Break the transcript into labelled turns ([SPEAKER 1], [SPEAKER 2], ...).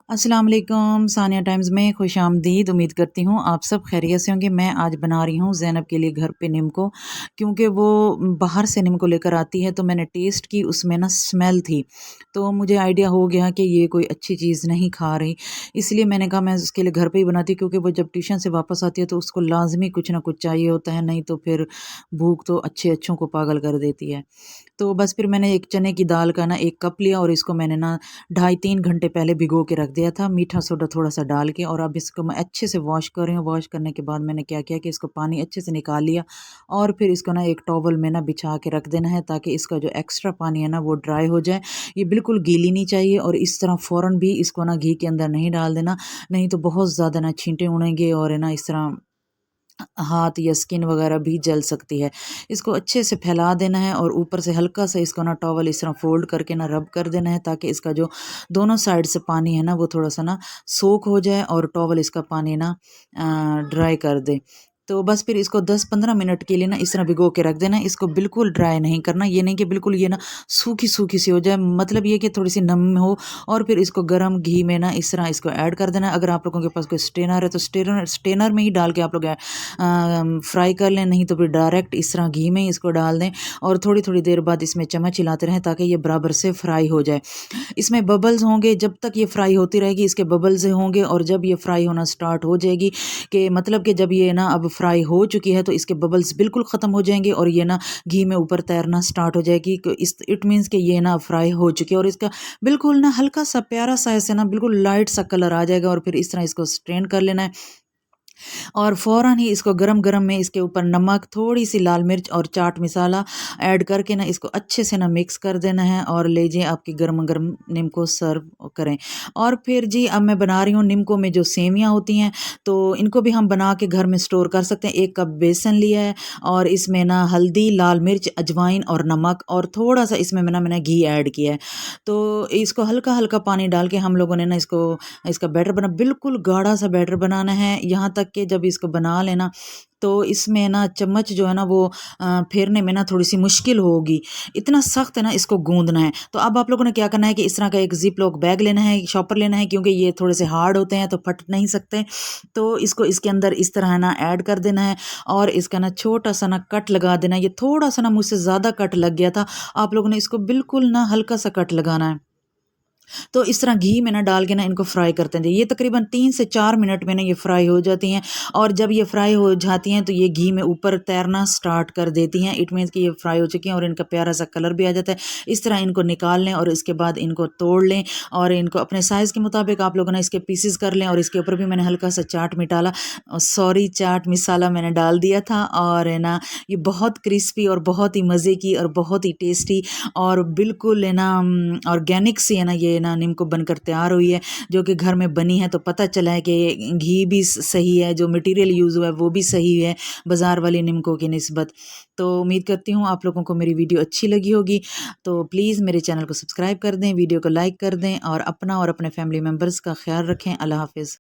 [SPEAKER 1] अस्सलाम वालेकुम, सानिया टाइम्स में खुशामदीद। उम्मीद करती हूँ आप सब खैरियत से होंगे। मैं आज बना रही हूँ ज़ैनब के लिए घर पे नीम को, क्योंकि वो बाहर से नीम को लेकर आती है तो मैंने टेस्ट की, उसमें ना स्मेल थी। तो मुझे आइडिया हो गया कि ये कोई अच्छी चीज़ नहीं खा रही, इसलिए मैंने कहा मैं उसके लिए घर पे ही बनाती हूँ, क्योंकि वो जब ट्यूशन से वापस आती है तो उसको लाज़मी कुछ ना कुछ चाहिए होता है, नहीं तो फिर भूख तो अच्छे अच्छों को पागल कर देती है। तो बस फिर मैंने एक चने की दाल का ना 1 कप लिया और इसको मैंने ना ढाई 3 घंटे पहले भिगो के रख दिया था, मीठा सोडा थोड़ा-सा डाल के। और अब इसको मैं अच्छे से वॉश कर रही हूँ। वॉश करने के बाद मैंने क्या किया कि इसको पानी अच्छे से निकाल लिया और फिर इसको ना एक टॉवल में ना बिछा के रख देना है, ताकि इसका जो एक्स्ट्रा पानी है ना वो ड्राई हो जाए। ये बिल्कुल गीली नहीं चाहिए और इस तरह फ़ौरन भी इसको ना घी के अंदर नहीं डाल देना, नहीं तो बहुत ज़्यादा ना छींटे उड़ेंगे और है ना इस तरह हाथ या स्किन वगैरह भी जल सकती है। इसको अच्छे से फैला देना है और ऊपर से हल्का सा इसको ना टॉवल इस तरह फ़ोल्ड करके ना रब कर देना है, ताकि इसका जो दोनों साइड से पानी है ना वो थोड़ा-सा ना सोक हो जाए और टॉवल इसका पानी ना ड्राई कर दे। तो बस फिर इसको 10-15 मिनट के लिए ना इस तरह भिगो के रख देना है। इसको बिल्कुल ड्राई नहीं करना, ये नहीं कि बिल्कुल ये ना सूखी-सूखी सी हो जाए, मतलब ये कि थोड़ी-सी नम हो। और फिर इसको गरम घी में ना इस तरह इसको ऐड कर देना है। अगर आप लोगों के पास कोई स्ट्रेनर है तो स्ट्रेनर में ही डाल के आप लोग फ्राई कर लें, नहीं तो फिर डायरेक्ट इस तरह घी में ही इसको डाल दें और थोड़ी-थोड़ी देर बाद इसमें चम्मच हिलाते रहें, ताकि ये बराबर से फ्राई हो जाए। इसमें बबल्स होंगे, जब तक ये फ्राई होती रहेगी इसके बबल्स होंगे, और जब ये फ्राई होना स्टार्ट हो जाएगी, कि मतलब कि जब ये ना अब फ्राई हो चुकी है तो इसके बबल्स बिल्कुल ख़त्म हो जाएंगे और ये ना घी में ऊपर तैरना स्टार्ट हो जाएगी। इस इट मीन्स कि ये ना फ्राई हो चुकी है और इसका बिल्कुल ना हल्का सा प्यारा सा ऐसे ना बिल्कुल लाइट सा कलर आ जाएगा। और फिर इस तरह इसको स्ट्रेन कर लेना है और फ़ौरन ही इसको गरम-गरम में इसके ऊपर नमक, थोड़ी-सी लाल मिर्च और चाट मसाला ऐड करके ना इसको अच्छे से ना मिक्स कर देना है और लीजिए आपकी गरमा-गरम नीम को सर्व करें। और फिर जी अब मैं बना रही हूँ नीम में जो सेवियाँ होती हैं, तो इनको भी हम बना के घर में स्टोर कर सकते हैं। 1 कप बेसन लिया है और इसमें ना हल्दी, लाल मिर्च, अजवाइन और नमक और थोड़ा-सा इसमें मैंने घी ऐड किया है। तो इसको हल्का-हल्का पानी डाल के हम लोगों ने ना इसका बैटर बिल्कुल गाढ़ा सा बैटर बनाना है, यहाँ तक कि जब इसको बना लेना तो इसमें ना चम्मच जो है ना वो फेरने में ना थोड़ी-सी मुश्किल होगी, इतना सख्त है ना इसको गूँदना है। तो अब आप लोगों ने क्या करना है कि इस तरह का एक ज़िप-लॉक बैग लेना है, शॉपर लेना है, क्योंकि ये थोड़े से हार्ड होते हैं तो फट नहीं सकते। तो इसको इसके अंदर इस तरह ना ऐड कर देना है और इसका ना छोटा-सा ना कट लगा देना है। ये थोड़ा-सा ना मुझसे ज़्यादा कट लग गया था, आप लोगों ने इसको बिल्कुल ना हल्का-सा कट लगाना है। तो इस तरह घी में ना डाल के ना इनको फ्राई करते हैं। ये तकरीबन 3 से 4 मिनट में ना ये फ्राई हो जाती हैं और जब ये फ्राई हो जाती हैं तो ये घी में ऊपर तैरना स्टार्ट कर देती हैं। इट मीन्स कि ये फ्राई हो चुकी हैं और इनका प्यारा सा कलर भी आ जाता है। इस तरह इनको निकाल लें और इसके बाद इनको तोड़ लें और इनको अपने साइज़ के मुताबिक आप लोगों ने इसके पीसेस कर लें। और इसके ऊपर भी मैंने हल्का सा चाट मसाला मैंने डाल दिया था और है ना ये बहुत क्रिस्पी और बहुत ही मज़े की और बहुत ही टेस्टी और बिल्कुल है ना ऑर्गेनिक सी है ना ये ना नीम को बनकर तैयार हुई है, जो कि घर में बनी है। तो पता चला है कि घी भी सही है, जो मटेरियल यूज़ हुआ है वो भी सही है बाज़ार वाली नीमको की निस्बत। तो उम्मीद करती हूँ आप लोगों को मेरी वीडियो अच्छी लगी होगी। तो प्लीज़ मेरे चैनल को सब्सक्राइब कर दें, वीडियो को लाइक कर दें और अपना और अपने फैमिली मेम्बर्स का ख्याल रखें। अल्लाह हाफ़िज़।